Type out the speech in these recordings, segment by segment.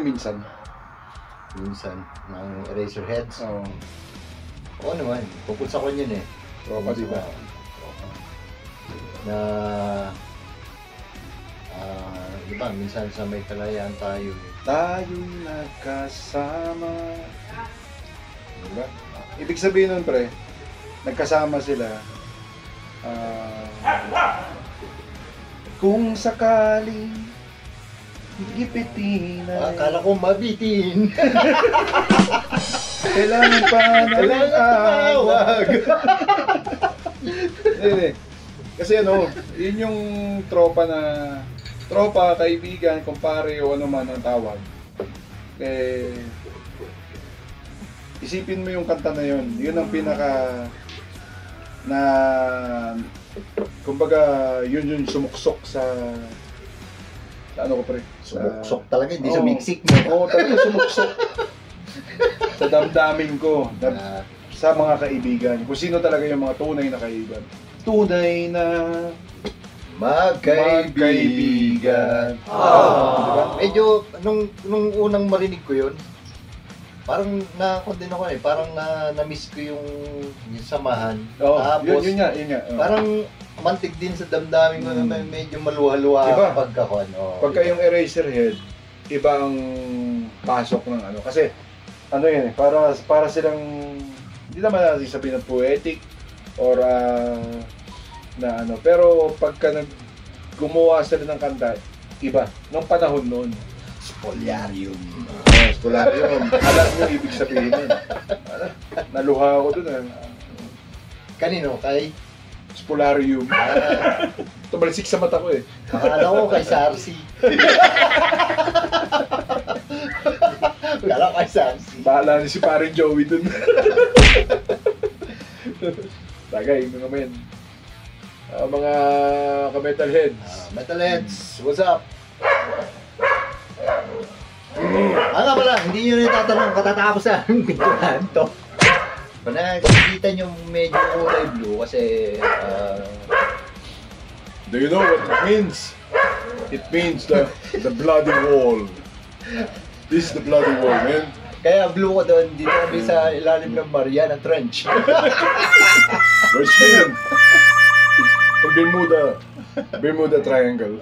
minsan. Minsan, ng Eraserheads. Oo. Oo naman, bukod sa kanya yun eh. Tropa, di ba? Na, di ba, minsan sa may kalayaan tayo eh. Tayo'y nagkasama. Diba? Ibig sabihin nun, pre, nagkasama sila. Kung sakaling gipitin ay... Akala ko mabitin. Kailangan pa ng awag. Hindi. Kasi ano, yun yung tropa na... Tropa, kaibigan, kumpare o ano man ang tawag. Eh... Isipin mo yung kanta na yun. Yun ang pinaka... Na... Kumbaga, yun yung sumuksok sa... Ano ko pre? Sumuksok talaga, hindi sumiksik mo. Oo, talaga sumuksok. Sa damdamin ko, sa mga kaibigan. Kung sino talaga yung mga tunay na kaibigan. Tunay na magkaibigan. Diba? Medyo, nung unang marinig ko yun, parang na-condemn ako eh. Parang na-miss ko yung samahan. Tapos, yun nga. Parang mantig din sa damdamin ko na medyo maluha-luha diba? Pagka yung Eraserhead, iba ang pasok ng ano. Kasi, ano yun eh, para silang, hindi naman natin sabihin na poetic or na ano. Pero pagka gumawa sila ng kanta, iba. Nung panahon noon. Spolyarium. Spolyarium. Alam mo ibig sabihin nun. Naluha ako dun. Kanino? Kay? Spolarium. Tumalisik sa mata ko eh. Akala ko kay Sarsi. Akala ko kay Sarsi. Bahala ni si paring Joey dun. Tagay, mga men. Mga ka-metalheads. Metalheads, what's up? Nga pala, hindi nyo na itatanong katatapos na ang pintuhan to. Nakikita nyo medyo kulay blue kasi do you know what it means? It means the bloody wall. This is the bloody wall, man. Kaya blue ko doon, dito kami sa ilalim ng Mariana Trench. Where's yun? Bermuda Triangle.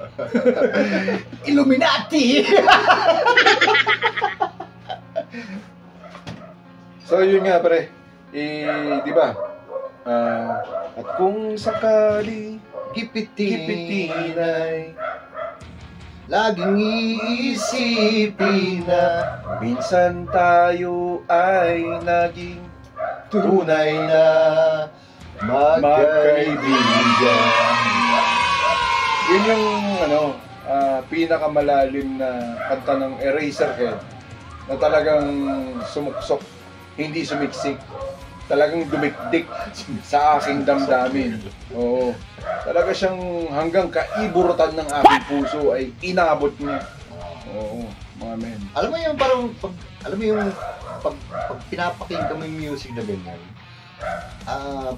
Illuminati! So yun nga pre, di ba? At kung sakali Gipitin ay laging iisipin na minsan tayo ay naging tunay na magkaibigan. Yun yung pinakamalalim na kanta ng Eraserhead na talagang sumuksok, hindi sumiksik, talagang dumikdik sa aking damdamin. Oo. Talaga siyang hanggang kaiburutan ng aking puso ay inabot niya. Oo, mga men. Alam mo yung pag pinapakinggan mo yung music na ganyan,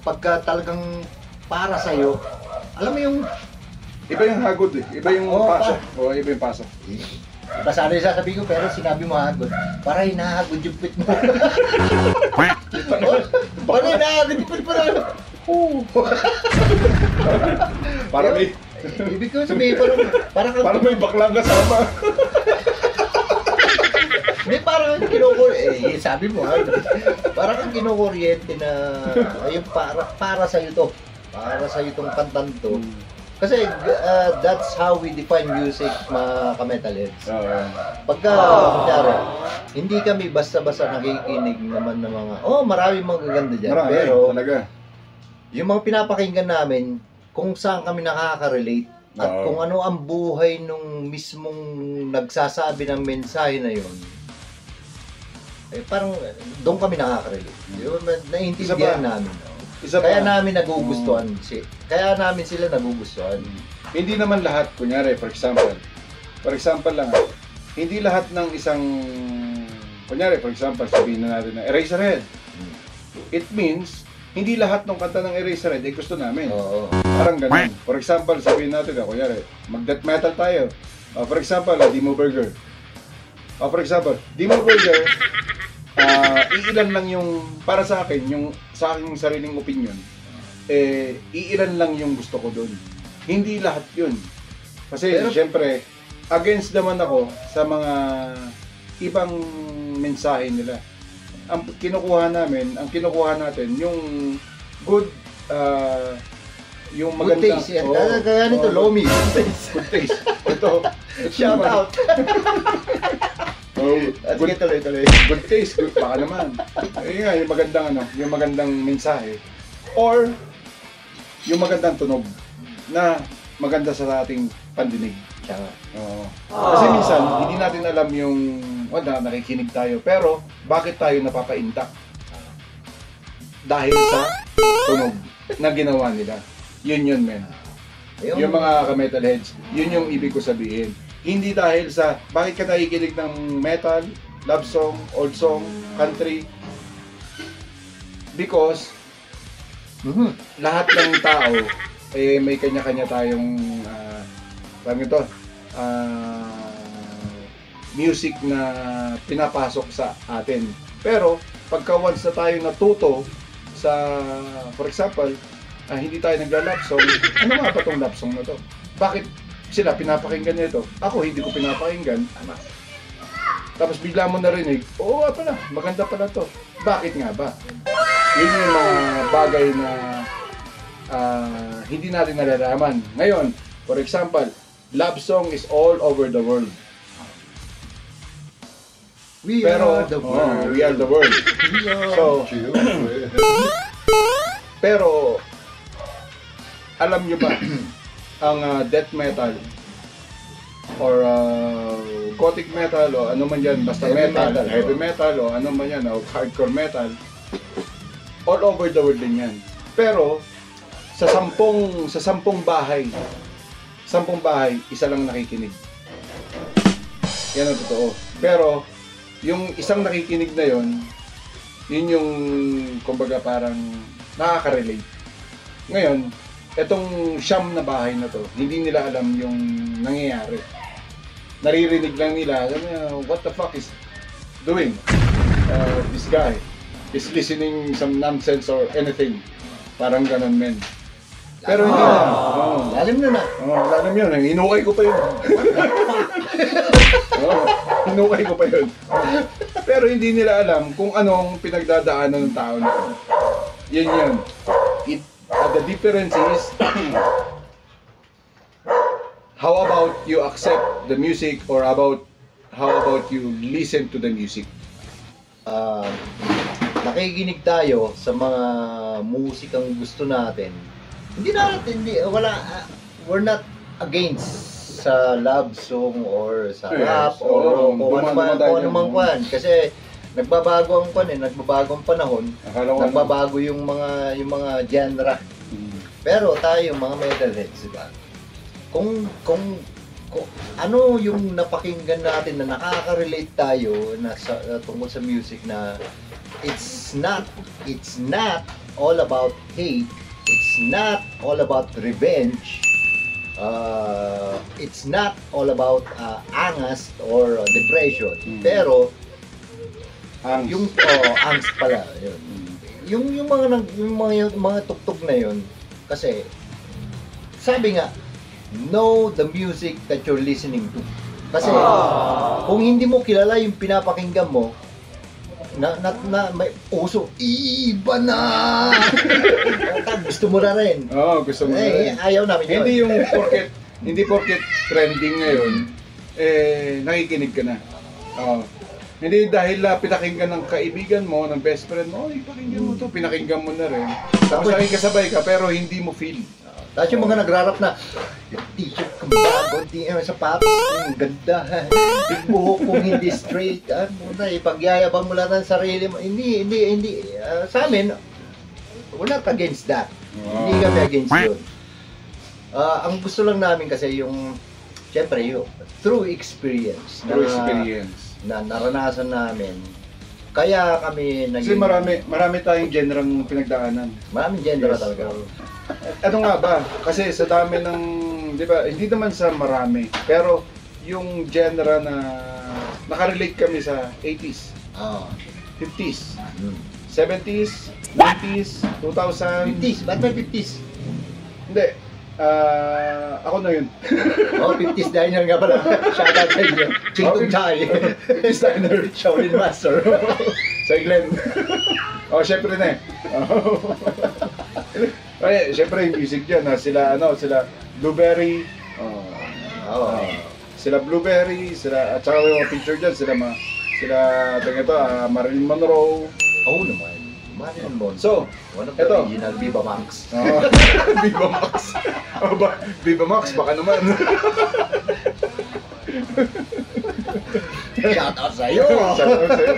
pagka talagang para sa'yo, alam mo yung iba yung hagod eh. Iba yung pasok. Oo, iba yung pasok. Iba sana yung sasabihin ko, pero sinabi mo hagod. Para hinahagod yung pit mo. Para hinahagod yung pit mo na. Para may... Ibig ko sabihin, parang may baklang kasama. Hindi, parang kinukuryente. Sabi mo, parang kang kinukuryente na ayun, para sa'yo to. Para sa'yo tong kantang to. Kasi that's how we define music, mga ka-metalheads. Pagka, kunyari, hindi kami basta-basta nakikinig naman ng mga, maraming magaganda dyan. Marami, pero, talaga. Yung mga pinapakinggan namin, kung saan kami nakaka-relate, at kung ano ang buhay nung mismong nagsasabi ng mensahe na yun, parang doon kami nakaka-relate. Yun, naiintindihan namin. Kaya namin nagugustuhan kaya namin sila nagugustuhan. Hindi naman lahat, kunyari, for example lang, hindi lahat ng isang, kunyari, for example, sabihin na natin na Eraserhead. It means, hindi lahat ng kanta ng Eraserhead ay gusto namin. Parang ganun. For example, sabihin natin, kunyari, mag-death metal tayo. For example, Dimo Burger. For example, Demon Burger, iilan lang yung, para sa akin, yung sa aking sariling opinion, iilan lang yung gusto ko doon. Hindi lahat yun. Kasi siyempre, against naman ako sa mga ibang mensahe nila. Ang kinukuha natin, yung good, yung magandang... Good taste, yan. Kaya nito, Lomi. Good taste. Ito. Shout out. Good tuloy. Good taste, good, baka naman. Ayun nga, yung magandang mensahe. Or, yung magandang tunog na maganda sa ating pandinig. Kasi minsan, hindi natin alam yung, nakikinig tayo, pero bakit tayo napapaintak? Dahil sa tunog na ginawa nila. Yun, men. Yung mga ka-metalheads, yun yung ibig ko sabihin. Hindi dahil sa bakit ka nakikinig ng metal, love song, old song, country. Because lahat ng tao may kanya-kanya tayong music na pinapasok sa atin. Pero pagka once na tayo natuto sa, for example, hindi tayo nagla-love song, ano nga ba tong love song na to? Bakit sila pinapakinggan nito? Ako hindi ko pinapakinggan. Tapos bigla mo narinig, oo nga pala, maganda pala to. Bakit nga ba? Yun yung mga bagay na hindi natin nalalaman. Ngayon, for example, love song is all over the world. We are the world. So, pero, alam nyo ba, ang death metal or gothic metal o ano man yan, basta heavy metal o ano man yan, o hardcore metal, all over the world din yan. Pero sa sampung bahay, isa lang nakikinig. Yan ang totoo. Pero yung isang nakikinig na yun yung kumbaga parang nakaka-relate. Ngayon, etong siyam na bahay na to, hindi nila alam yung nangyayari. Naririnig lang nila, what the fuck is doing? This guy is listening some nonsense or anything. Parang ganun, men. Pero hindi na. Lalim na. Lalim yun. Hinukay ko pa yun. Hinukay ko pa yun. Pero hindi nila alam kung anong pinagdadaanan ng tao na yun. Yun. The difference is, how about you accept the music or how about you listen to the music? Nakikinig tayo sa mga musikang gusto natin. We're not against sa love song or sa rap or kung ano mang kwan. Kasi nagbabago ang panahon, nagbabago yung mga genre. Pero tayo mga metalheads, diba? Kung ano yung napakinggan natin na nakaka-relate tayo tungkol sa music na it's not all about hate, it's not all about revenge, it's not all about angst or depression. Pero angst pala yun. Yung mga tugtog na yun, kasi sabi nga, know the music that you're listening to. Kasi kung hindi mo kilala yung pinapakinggan mo, may uso, iba na! Gusto mo na rin. Gusto mo na rin. Ayaw namin yun. Hindi porket trending ngayon, nakikinig ka na. Hindi dahil pinakinggan ng kaibigan mo, ng best friend mo, pakinggan mo to, pinakinggan mo na rin. Tapos nakikasabay ka, pero hindi mo feel. Tapos yung mga nagrarap na, t-shirt kong bago, sapatos kong ganda, yung buhok kong hindi straight, ipagyayabang mo lang ng sarili mo. Hindi, sa amin, we're not against that. Hindi kami against yun. Ang gusto lang namin kasi yung, syempre yung, through experience. Na naranasan namin. Kaya kami naging... Kasi marami tayong genreng pinagdaanan. Maraming genre talaga. Ano nga ba? Kasi sa dami ng, di ba, hindi naman sa marami, pero yung genre na nakarelate kami sa 80s, Ah. 50s, Hmm. 70s, 90s, 2000. 50s, ba't may 50s? Hindi. Ako na yun. Oh, 50s diner nga pala. Shoutout sa inyo. Chingtong Chai. 50s diner. Shaolin Master. Sa Glenn. Oh, syempre na eh. Ay, syempre yung music dyan, sila Blueberry, Oh. sila Blueberry, at saka yung mga picture dyan, sila Marilyn Monroe. Oo naman. Marilyn Monroe. So, one of the eto. original Viva Max. Viva Max. Viva Max, baka naman. Shoutout sa iyo. Shoutout sa'yo.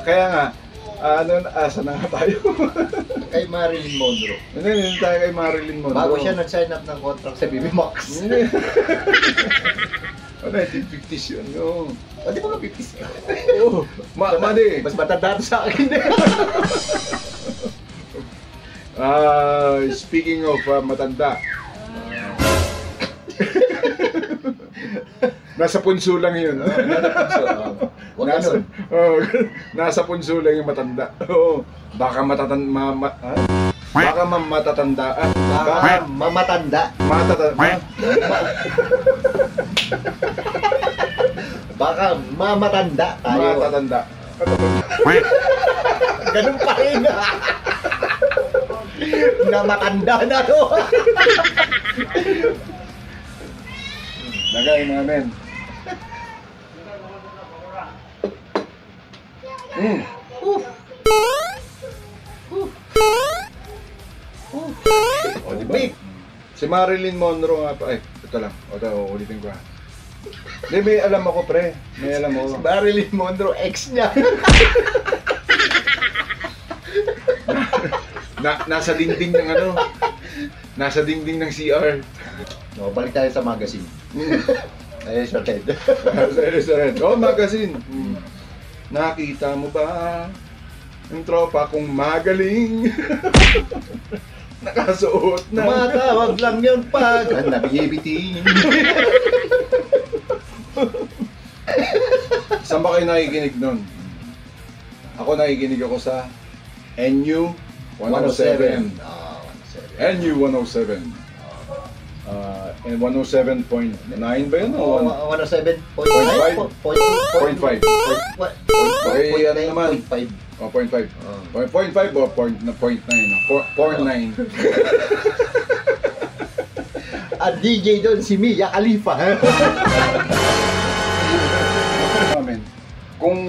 Kaya nga, asa na nga tayo? Kay Marilyn Monroe. Hindi tayo kay Marilyn Monroe. Bago siya nag-sign up ng contract sa Viva Max. 1950s yun. Oo. O, di ba nga 50s? Oo. Mali. Mas matanda sa akin. Speaking of matanda. Nasa punso lang yun. Nasa punso lang yung matanda. Oo. Baka matatanda. Baka matatanda. Baka mamatanda. Baka mamatanda tayo. Matatanda. Ganun pa rin. Na matanda na to. Lagay namin. O, di ba? Si Marilyn Monroe nga pa. Ay, ito lang. Ulitin ko ha. Hindi, may alam ako, pre. May alam ako. Si Marilyn Monroe, ex niya. Nasa dingding ng nasa dingding ng CR. No, balik tayo sa magazine. Ay, sorted. Oh, magazine. Nakita mo ba yung tropa kong magaling? Nakasuot na. Tumatawag lang yun pag nabibitin. Saan ba kayo nakikinig nun? Ako nakikinig ako sa NU 107. 107. NU 107. And 107.9 ba yun? O 107.5? 0.5. Okay, ano naman? 0.5. O, 0.5. 0.5 o 0.9. 0.9. At DJ doon si Mia Khalifa. Namin. Kung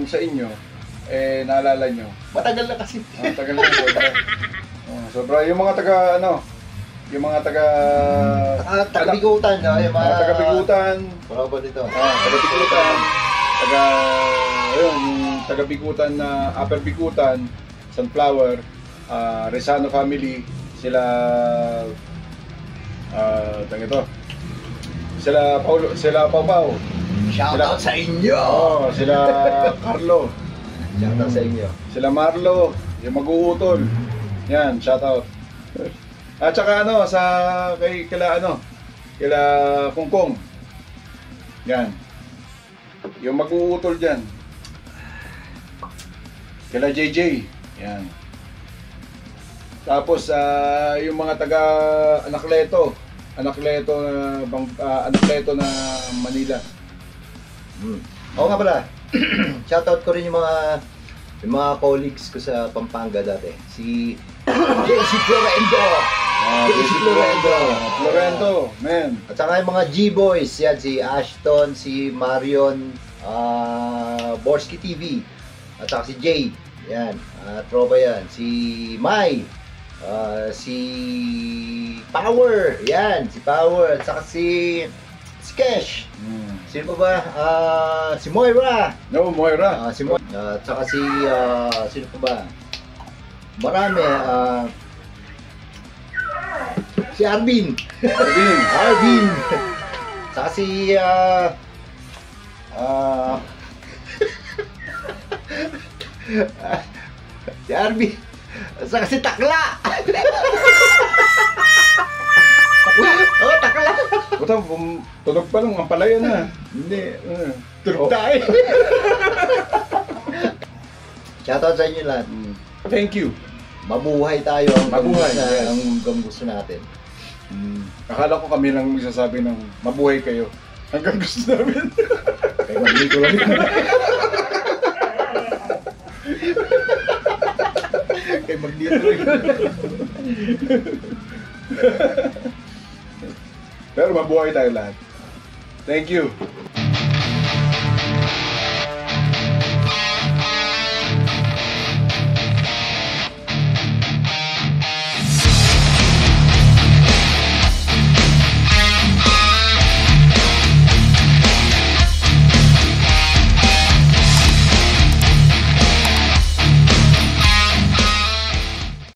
sa inyo, naalala nyo. Matagal na kasi. Tagal na sobra. Sobra. Yung mga taga-bigutan. Yung mga taga-bigutan. Wala ba dito? Taga-bigutan. Yung taga-bigutan na Upper Bigutan, Sunflower, Rezano family, sila sila Pau. Shoutout sa inyo! Sila Carlo. Shoutout sa inyo. Sila Marlo, yung mag-uutol. Yan, shoutout. At saka kila Kungkong. Yan. Yung mag-uutol dyan. Kila JJ. Yan. Tapos yung mga taga Anacleto na Manila. Oo nga pala. Shoutout ko rin yung mga colleagues ko sa Pampanga dati. Si JC Florendo. JC Florendo, man. At saka yung mga G-Boys. Yan, si Ashton, si Marion, Borsky TV. At saka si Jay. Yan, tropa yan. Si Mai. Si Power. Yan, si Power. At saka si Kesh. Sino pa ba? Si Moira. No, Moira. Si Moira. At saka sino pa ba? Marami. Si Arvin. Arvin. Saka si si Arvin. Saka si Takla. Oh, taka lang. Puta, tunog pa lang, ang palaya na. Hindi, Tulog tayo. Shoutout sa inyo lahat. Thank you. Mabuhay tayo hanggang Mabuhay, gusto, yes. hanggang gusto natin. Akala ko kami lang magsasabi ng mabuhay kayo. Hanggang gusto namin. Kaya mag-dito lang yun. Kaya mag-dito lang yun. Pero mabuhay tayo lahat. Thank you.